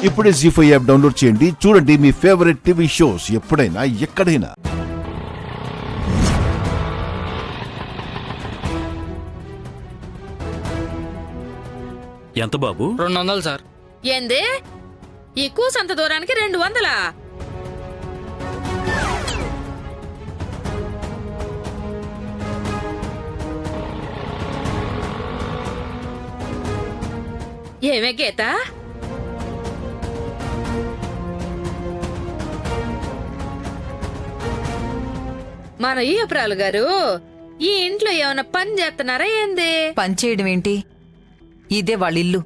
ఇప్పుడే జీ5 app download చేయండి. చూడండి మీ ఫేవరెట్ టీవీ షోస్ ఎప్పుడైనా ఎక్కడైనా. ఎంత బాబు? 200 సార్. ఏంది ఈ కూసంత దూరానికి 200? ఏమే గీత, మన ఈయప్రాలు గారు ఈ ఇంట్లో ఏమైనా పని చేస్తున్నారా ఏంది? పని చేయడం ఏంటి? ఇదే వాళ్ళిల్లు.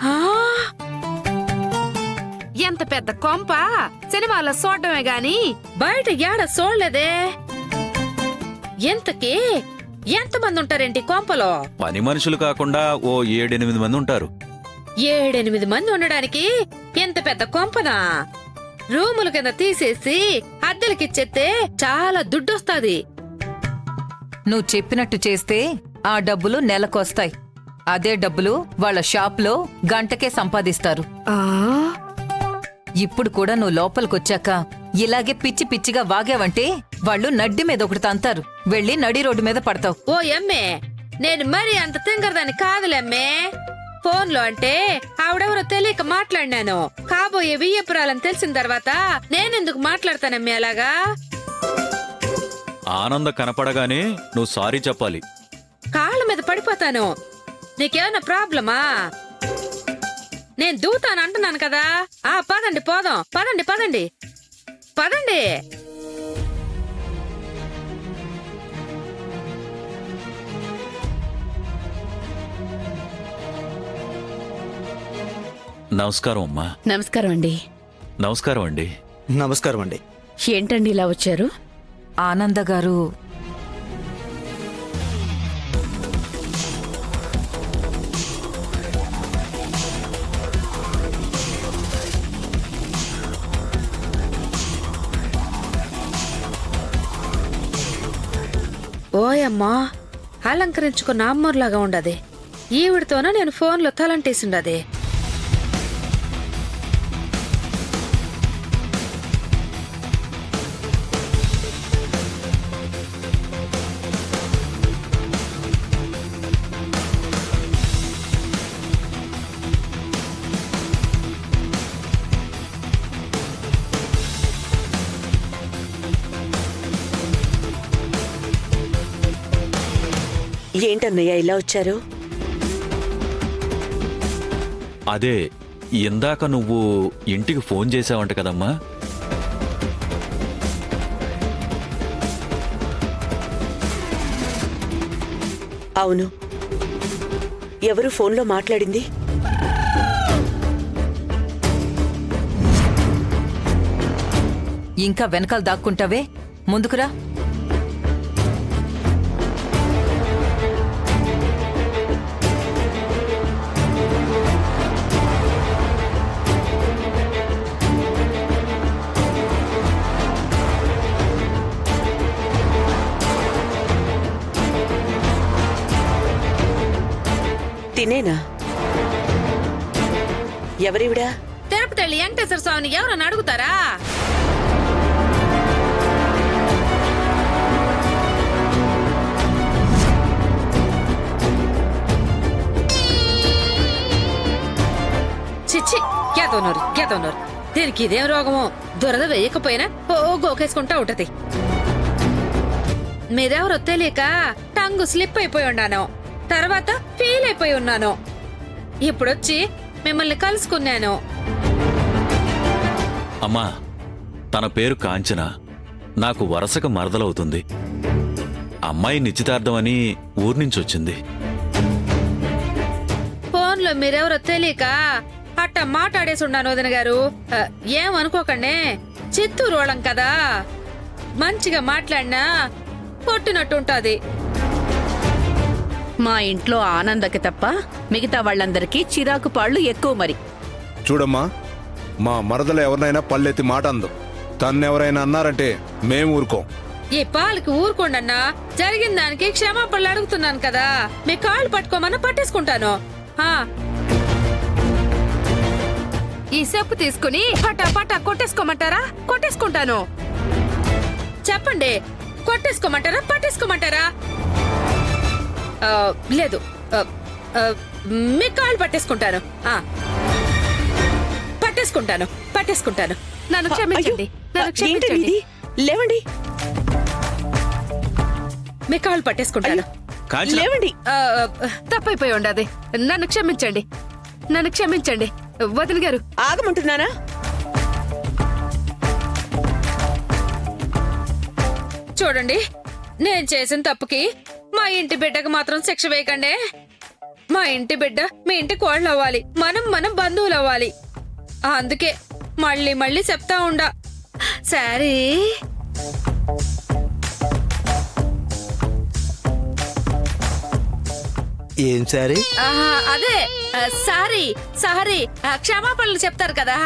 ఆ! ఎంత పెద్ద కొంప సినిమాలో చూడటమే గాని బయట ఏడ చూడలేదే. ఎంతకి ఎంతమంది ఉంటారేంటి కొంపలో? పని మనుషులు కాకుండా ఓ 7-8 మంది ఉంటారు. 7-8 మంది ఉండడానికి ఎంత పెద్ద కొంపనా? రూముల కింద తీసేసి అద్దెలకిచ్చేస్తే చాలా దుడ్డొస్తాది. నువ్వు చెప్పినట్టు చేస్తే ఆ డబ్బులు నెలకొస్తాయి. అదే డబ్బులు వాళ్ళ షాప్లో గంటకే సంపాదిస్తారు. ఆ ఇప్పుడు కూడా నువ్వు లోపలికొచ్చాక ఇలాగే పిచ్చి పిచ్చిగా వాగావంటే వాళ్ళు నడ్డి మీద ఒకటి తంతారు. వెళ్ళి నడి రోడ్డు మీద పడతావు. ఓ ఎమ్మే, నేను మరి అంత తింగరదాన్ని కాదులేమ్మే. ఫోన్లో అంటే ఆవిడెవరో తెలియక మాట్లాడినాను. కాబోయే వియ్యపురాలని తెలిసిన తర్వాత నేనెందుకు మాట్లాడతానమ్మే అలాగా? ఆనంద కనపడగానే నువ్వు సారీ చెప్పాలి. కాళ్ళ మీద పడిపోతాను. నీకేమన్నా ప్రాబ్లమా? నేను దూతాను అంటున్నాను కదా. పదండి పోదాం. పదండి పదండి పదండి. నమస్కారం అమ్మా. నమస్కారం అండి. నమస్కారం అండి. నమస్కారం అండి. ఏంటండి ఇలా వచ్చారు? ఆనంద గారు ఓయమ్మా, అలంకరించుకున్న అమ్మోర్లాగా ఉండది. ఈవిడితోనే నేను ఫోన్లో తలంటేసిండది. ఏంటన్నయ్య ఇలా వచ్చారు? అదే ఇందాక నువ్వు ఇంటికి ఫోన్ చేసావంట కదమ్మా. అవును. ఎవరు ఫోన్లో మాట్లాడింది? ఇంకా వెనకాల దాక్కుంటావే, ముందుకురా. తినేనా? ఎవరివిడా? తిరుపతి వెళ్ళి వెంకటేశ్వర స్వామిని ఎవరన్నా అడుగుతారా? చిచ్చి, కేతోనోరు. దీనికి ఇదేం రోగమో? దురద వేయకపోయినా గోకేసుకుంటా ఉంటది. మీరెవరో తెలియక టంగు స్లిప్ అయిపోయి ఉన్నాను. తర్వాత ఫీల్ అయిపోయి ఉన్నాను. ఇప్పుడొచ్చి మిమ్మల్ని కలుసుకున్నాను. అమ్మా, తన పేరు కాంచన. నాకు వరసగా మరదలవుతుంది. అమ్మాయి నిశ్చితార్థం అని ఊర్నించొచ్చింది. ఫోన్లో మీరెవరో తెలియక అట్ట మాట్లాడేసి ఉన్నాను వదిన గారు. ఏమనుకోకండి, చిత్తూరు వాళ్ళం కదా. మంచిగా మాట్లాడినా కొట్టినట్టుంటది. మా ఇంట్లో ఆనందకి తప్ప మిగతా వాళ్ళందరికీ చిరాకు పాళ్లు ఎక్కువ. మరి చూడమ్మా, మా మరదలు ఎవరినైనా పల్లెత్తి మాట అందు. తన్నెవరైనా అన్నారంటే మేము ఊరుకోం. ఈ పాలకి ఊరుకోండన్నా. జరిగిన దానికి క్షమాపణలు అడుగుతున్నాను కదా. మీ కాళ్ళు పట్టుకోమన్నా పట్టేసుకుంటాను. ఈ చెప్పు తీసుకుని పటా పటా కొట్టేసుకోమంటారా? కొట్టేసుకుంటాను. చెప్పండి, కొట్టేసుకోమంటారా పట్టేసుకోమంటారా? లేదు, మీ కాళ్ళు పట్టేసుకుంటాను. పట్టేసుకుంటాను, పట్టేసుకుంటాను. నన్ను క్షమించండి, నన్ను ఏంటండి క్షమించండి. ఇది? లేవండి, మీ కాళ్ళు పట్టేసుకుంటాను. కాంచన లేవండి. తప్పైపోయి ఉండదు. నన్ను క్షమించండి, నన్ను క్షమించండి వదిన గారు. ఆగమంటున్నానా? చూడండి, నేను చేసిన తప్పుకి మా ఇంటి బిడ్డకు మాత్రం శిక్ష వేయకండి. మా ఇంటి బిడ్డ మీ ఇంటి కోళ్ళు అవ్వాలి, మనం బంధువులు అవ్వాలి. అందుకే మళ్ళీ మళ్ళీ చెప్తా ఉండా. సరే, ఏం సరే? అదే సారీ సారీ, క్షమాపణలు చెప్తారు కదా,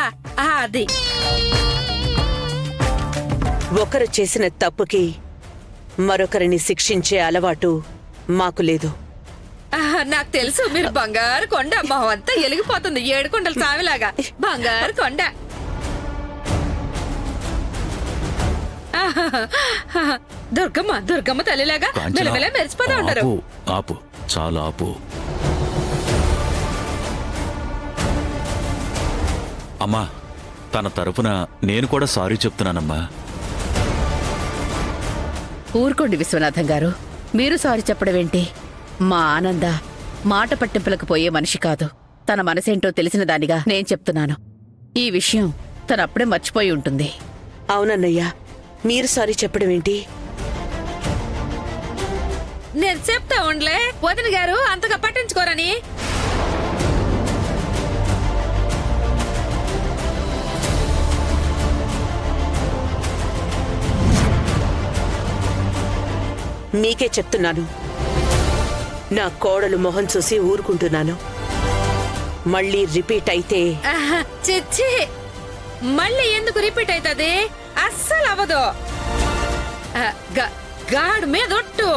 అది. ఒకరు చేసిన తప్పుకి మరొకరిని శిక్షించే అలవాటు మాకు లేదు. నాకు తెలుసు, మీరు బంగారు కొండ. మొహం అంతా ఎలిగిపోతుంది, ఏడుకొండల సావిలాగా. బంగారు కొండ. దుర్గమ్మ దుర్గమ్మ తల్లిలాగా కాంచన, మెలమెల మెరిసిపోతా ఉంటారు. ఆపు, ఆపు, చాలా ఆపు. అమ్మా, తన తరపున నేను కూడా సారీ చెప్తున్నానమ్మా. ఊరుకోండి విశ్వనాథం గారు, మీరు సారీ చెప్పడం ఏంటి? మా ఆనంద మాట పట్టింపులకు పోయే మనిషి కాదు. తన మనసేంటో తెలిసిన దానిగా నేను చెప్తున్నాను. ఈ విషయం తనప్పుడే మర్చిపోయి ఉంటుంది. అవునన్నయ్య, మీరు సారీ చెప్పడం ఏంటి? నేను చెప్తా ఉండలే వదిన గారు అంతగా పట్టించుకోరని. మీకే చెప్తున్నాను, నా కోడలు మొహం చూసి ఊరుకుంటున్నాను. మళ్ళీ రిపీట్ అయితే చిచ్చి, మళ్ళీ ఎందుకు రిపీట్ అవుతుంది? అస్సలు అవ్వదు. గాడి మీద ఒట్టు.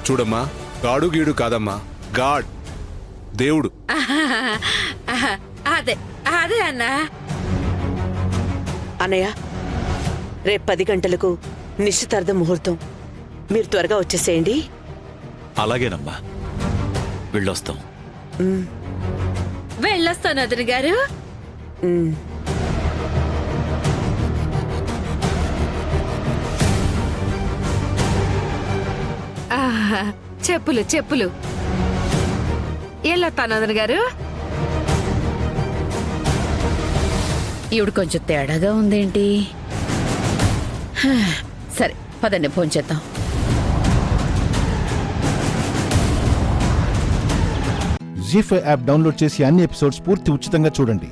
చూడమ్మా, గాడు గీడు కాదమ్మా, గాడ్, దేవుడు. అదే అదే అన్నా. అన్నయ్య, రేపు 10 గంటలకు నిశ్చితార్థ ముహూర్తం. మీరు త్వరగా వచ్చేసేయండి. అలాగేనమ్మా, వెళ్ళొస్తాం. వెళ్ళొస్తాను వదిన గారు. ఉమ్. చెప్పులు చెప్పులు వెళ్ళొస్తాను వదిన గారు. ఈవిడ కొంచెం తేడాగా ఉందేంటి? సరే పదండి, ఫోన్ చేద్దాం. జీ5 యాప్ డౌన్లోడ్ చేసి అన్ని ఎపిసోడ్స్ పూర్తి ఉచితంగా చూడండి.